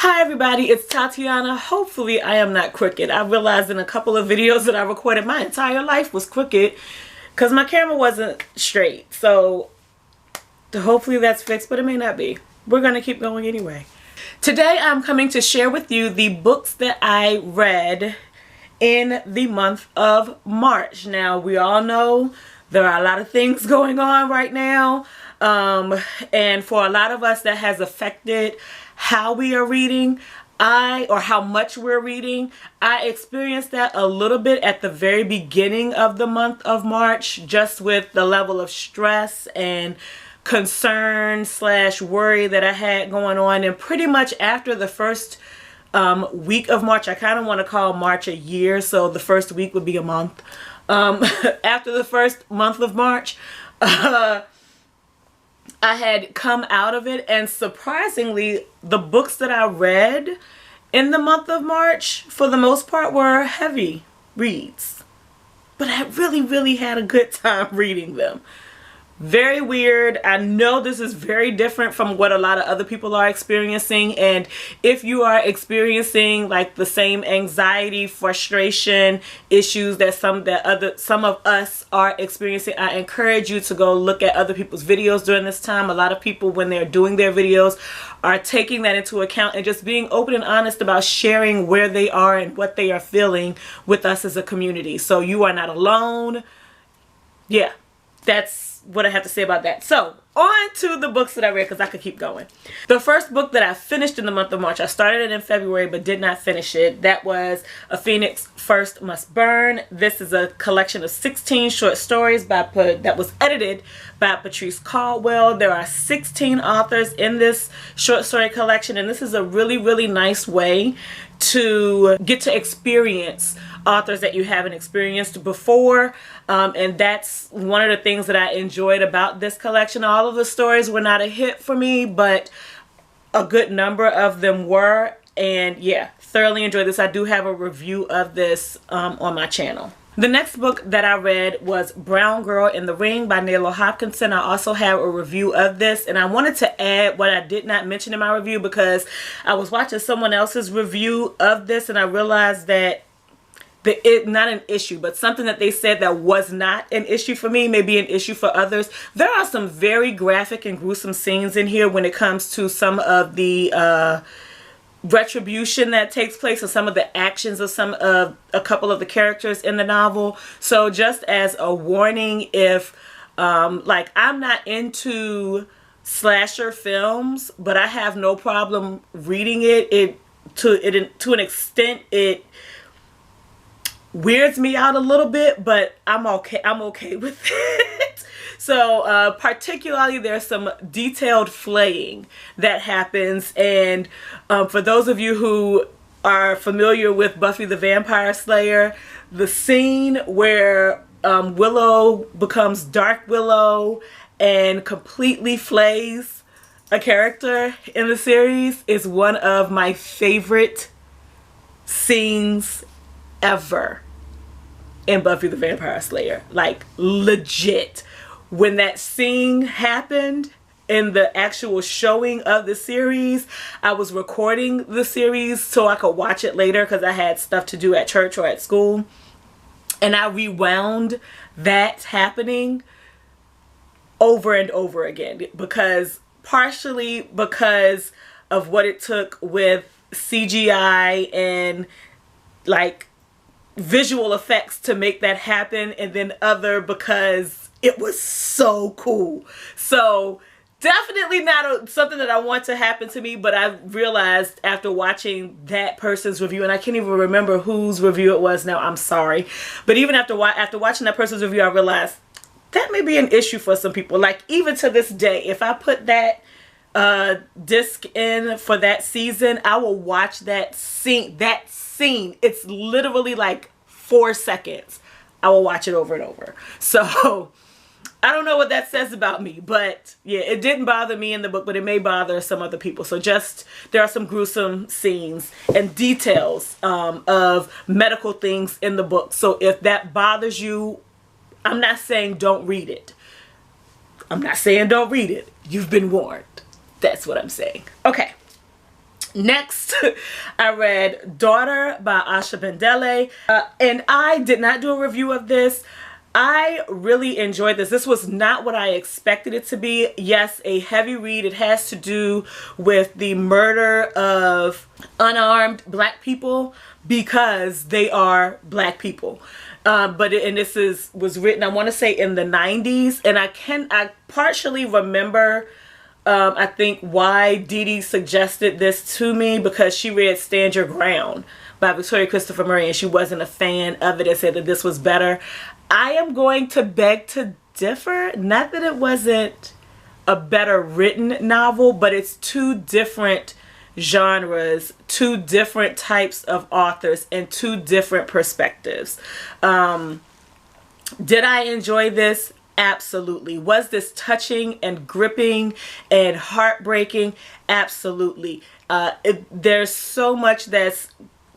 Hi everybody, it's Tatiana. Hopefully I am not crooked. I realized in a couple of videos that I recorded my entire life was crooked because my camera wasn't straight. So hopefully that's fixed, but it may not be. We're going to keep going anyway. Today I'm coming to share with you the books that I read in the month of March. Now we all know there are a lot of things going on right now. And for a lot of us that has affected how we are reading, or how much we're reading. I experienced that a little bit at the very beginning of the month of March, just with the level of stress and concern / worry that I had going on. And pretty much after the first week of March, I kind of want to call March a year, so the first week would be a month. After the first month of March, I had come out of it, and surprisingly, the books that I read in the month of March, for the most part, were heavy reads. But I really had a good time reading them. Very weird. I know this is very different from what a lot of other people are experiencing, and if you are experiencing like the same anxiety, frustration, issues that some of us are experiencing, I encourage you to go look at other people's videos during this time. A lot of people, when they're doing their videos, are taking that into account and just being open and honest about sharing where they are and what they are feeling with us as a community. So you are not alone. Yeah, that's what I have to say about that. So on to the books that I read, because I could keep going. The first book that I finished in the month of March, I started it in February but did not finish it. That was A Phoenix First Must Burn. This is a collection of 16 short stories that was edited by Patrice Caldwell. There are 16 authors in this short story collection, and this is a really nice way to get to experience authors that you haven't experienced before, and that's one of the things that I enjoyed about this collection. All of the stories were not a hit for me, but a good number of them were, and yeah, thoroughly enjoyed this. I do have a review of this on my channel. The next book that I read was Brown Girl in the Ring by Nalo Hopkinson. I also have a review of this, and I wanted to add what I did not mention in my review because I was watching someone else's review of this and I realized that not an issue, but something that they said that was not an issue for me may be an issue for others. There are some very graphic and gruesome scenes in here when it comes to some of the retribution that takes place and some of the actions of a couple of the characters in the novel. So just as a warning, if like, I'm not into slasher films, but I have no problem reading it. To an extent, it weirds me out a little bit, but I'm okay with it. So particularly there's some detailed flaying that happens, and for those of you who are familiar with Buffy the Vampire Slayer, the scene where Willow becomes Dark Willow and completely flays a character in the series is one of my favorite scenes ever in Buffy the Vampire Slayer. Like, legit. When that scene happened in the actual showing of the series, I was recording the series so I could watch it later because I had stuff to do at church or at school, and I rewound that happening over and over again, partially because of what it took with CGI and like visual effects to make that happen, and then other because it was so cool. So definitely not something that I want to happen to me, but I realized after watching that person's review, and I can't even remember whose review it was now, I'm sorry, but even after watching that person's review, I realized that may be an issue for some people. Like, even to this day, if I put that disc in for that season, I will watch that scene. It's literally like 4 seconds. I will watch it over and over. So I don't know what that says about me, but yeah, it didn't bother me in the book, but it may bother some other people. So there are some gruesome scenes and details of medical things in the book. So if that bothers you, I'm not saying don't read it. I'm not saying don't read it. You've been warned. That's what I'm saying. Okay. Next, I read Daughter by Asha Bendele, and I did not do a review of this. I really enjoyed this. This was not what I expected it to be. Yes, a heavy read. It has to do with the murder of unarmed black people because they are black people. This was written, I want to say, in the 90s, and I partially remember I think why Dee Dee suggested this to me, because she read Stand Your Ground by Victoria Christopher Murray and she wasn't a fan of it and said that this was better. I am going to beg to differ. Not that it wasn't a better written novel, but it's two different genres, two different types of authors, and two different perspectives. Did I enjoy this? Absolutely. Was this touching and gripping and heartbreaking? Absolutely. There's so much that's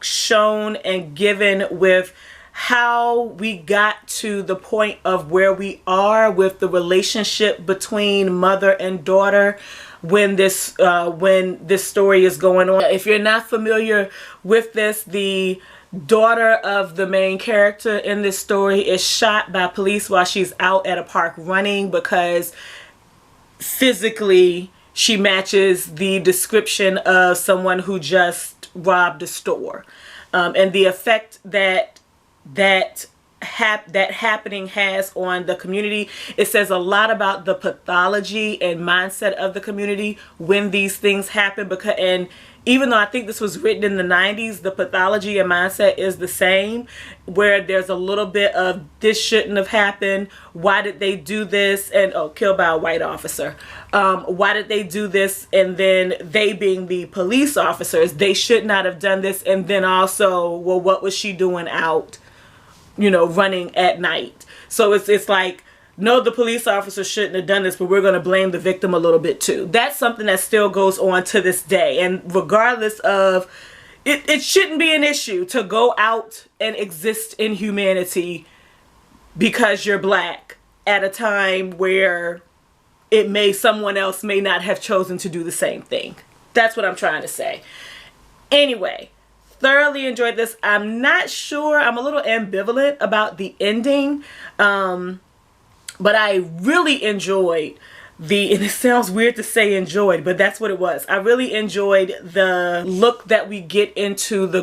shown and given with how we got to the point of where we are with the relationship between mother and daughter when this story is going on. If you're not familiar with this, the daughter of the main character in this story is shot by police while she's out at a park running because physically she matches the description of someone who just robbed a store. And the effect that happening has on the community, it says a lot about the pathology and mindset of the community when these things happen. And even though I think this was written in the 90s, the pathology and mindset is the same, where there's a little bit of this shouldn't have happened, why did they do this, and killed by a white officer, why did they do this, and then they being the police officers, they should not have done this, and then also, well, what was she doing out, running at night? So it's like, no, the police officer shouldn't have done this, but we're going to blame the victim a little bit too. That's something that still goes on to this day. And regardless of, it shouldn't be an issue to go out and exist in humanity because you're black at a time where someone else may not have chosen to do the same thing. That's what I'm trying to say. Anyway, thoroughly enjoyed this. I'm not sure, I'm a little ambivalent about the ending. But I really enjoyed and it sounds weird to say enjoyed, but that's what it was. I really enjoyed the look that we get into the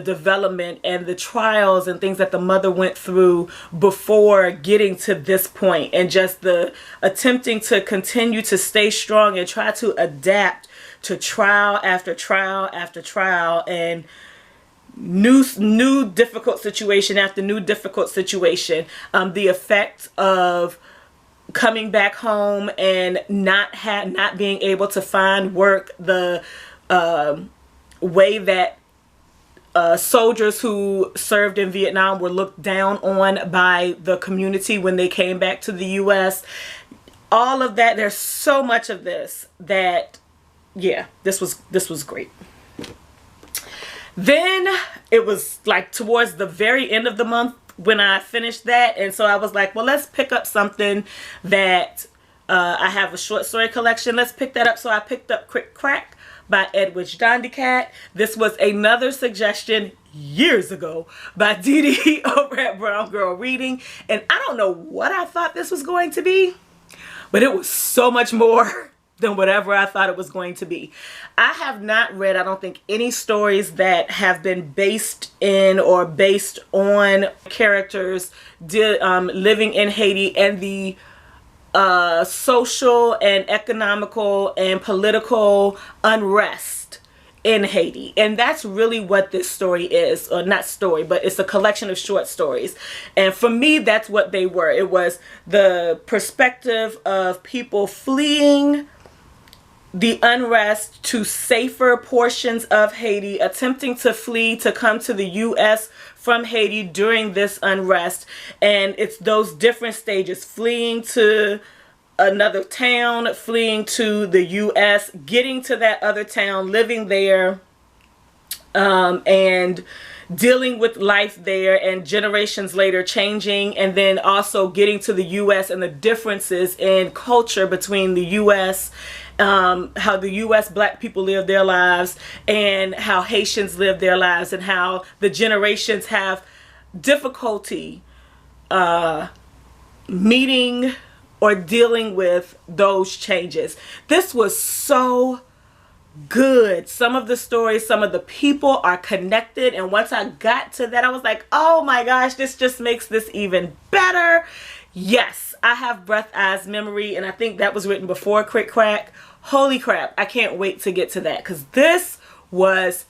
development and the trials and things that the mother went through before getting to this point, and just the attempting to continue to stay strong and try to adapt to trial after trial after trial, and new difficult situation after new difficult situation. The effect of coming back home and not being able to find work, the way that soldiers who served in Vietnam were looked down on by the community when they came back to the U.S. All of that. There's so much of this that, yeah, this was great. Then it was like towards the very end of the month when I finished that, and so I was like, well, let's pick up something that I have a short story collection. Let's pick that up. So I picked up Crick Crack by Edwidge Danticat. This was another suggestion years ago by Dee Dee over at Brown Girl Reading, and I don't know what I thought this was going to be, but it was so much more than whatever I thought it was going to be. I have not read, I don't think, any stories that have been based in or based on characters living in Haiti and the social and economical and political unrest in Haiti. And that's really what this story is, or not story, but it's a collection of short stories. And for me, that's what they were. It was the perspective of people fleeing the unrest to safer portions of Haiti, attempting to flee to come to the U.S. from Haiti during this unrest. And it's those different stages: fleeing to another town, fleeing to the U.S., getting to that other town, living there, and dealing with life there, and generations later changing, and then also getting to the U.S. and the differences in culture between the U.S. how the U.S. black people live their lives and how Haitians live their lives and how the generations have difficulty meeting or dealing with those changes. This was so good. Some of the stories, some of the people are connected, and once I got to that, I was like, oh my gosh, this just makes this even better. Yes, I have Breath, Eyes, Memory, and I think that was written before Crick Crack. Holy crap, I can't wait to get to that because this was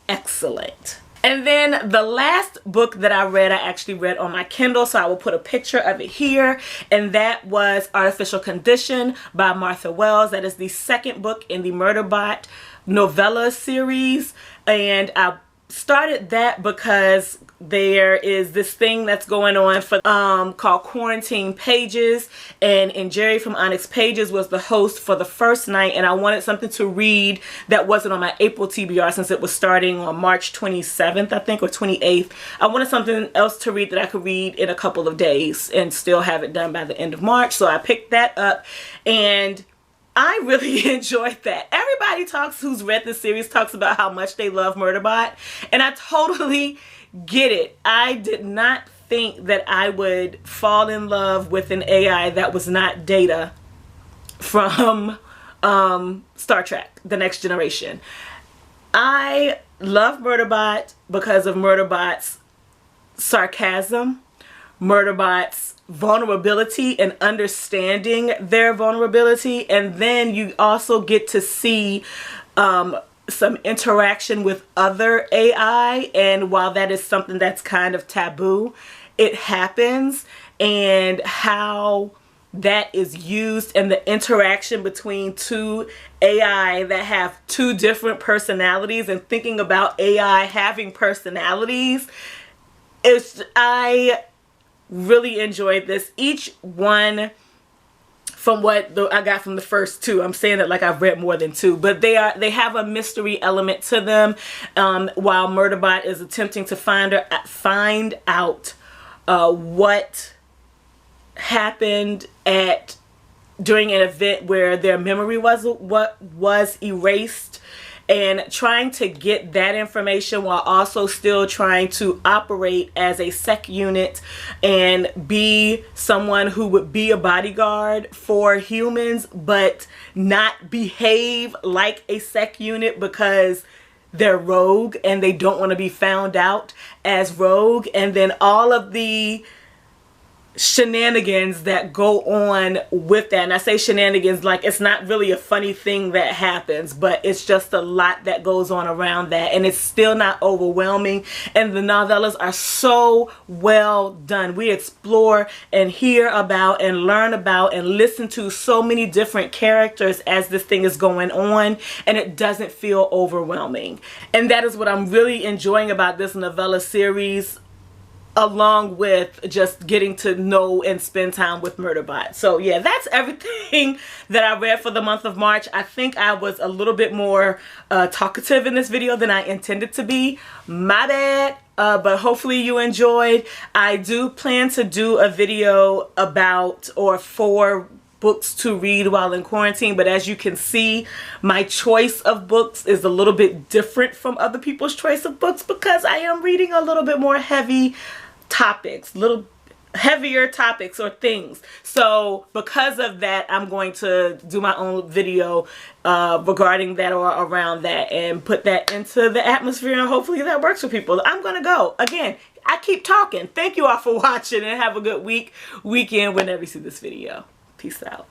excellent. And then the last book that I read, I actually read on my Kindle, so I will put a picture of it here, and that was Artificial Condition by Martha Wells. That is the second book in the Murderbot novella series, and I started that because there is this thing that's going on for called Quarantine Pages, and Jerry from Onyx Pages was the host for the first night, and I wanted something to read that wasn't on my April TBR since it was starting on March 27th, I think, or 28th. I wanted something else to read that I could read in a couple of days and still have it done by the end of March, so I picked that up, and I really enjoyed that. Everybody who's read this series talks about how much they love Murderbot, and I totally get it. I did not think that I would fall in love with an AI that was not Data from Star Trek, The Next Generation. I love Murderbot because of Murderbot's sarcasm, Murderbot's vulnerability and understanding their vulnerability, and then you also get to see some interaction with other AI, and while that is something that's kind of taboo, it happens, and how that is used and the interaction between two AI that have two different personalities, and thinking about AI having personalities. I really enjoyed this. Each one, from what I got from the first two, I'm saying it like I've read more than two, but they have a mystery element to them, while Murderbot is attempting to find out what happened during an event where their memory was erased, and trying to get that information while also still trying to operate as a sec unit and be someone who would be a bodyguard for humans but not behave like a sec unit because they're rogue and they don't want to be found out as rogue, and then all of the shenanigans that go on with that. And I say shenanigans like it's not really a funny thing that happens, but it's just a lot that goes on around that, and it's still not overwhelming, and the novellas are so well done. We explore and hear about and learn about and listen to so many different characters as this thing is going on, and it doesn't feel overwhelming, and that is what I'm really enjoying about this novella series, along with just getting to know and spend time with Murderbot. So yeah, that's everything that I read for the month of March. I think I was a little bit more talkative in this video than I intended to be. My bad. But hopefully you enjoyed. I do plan to do a video about or for books to read while in quarantine, but as you can see, my choice of books is a little bit different from other people's choice of books because I am reading a little bit more heavy topics, little heavier topics or things. So because of that, I'm going to do my own video regarding that or around that and put that into the atmosphere, and hopefully that works for people. I'm gonna go again. I keep talking. Thank you all for watching, and have a good weekend whenever you see this video. Peace out.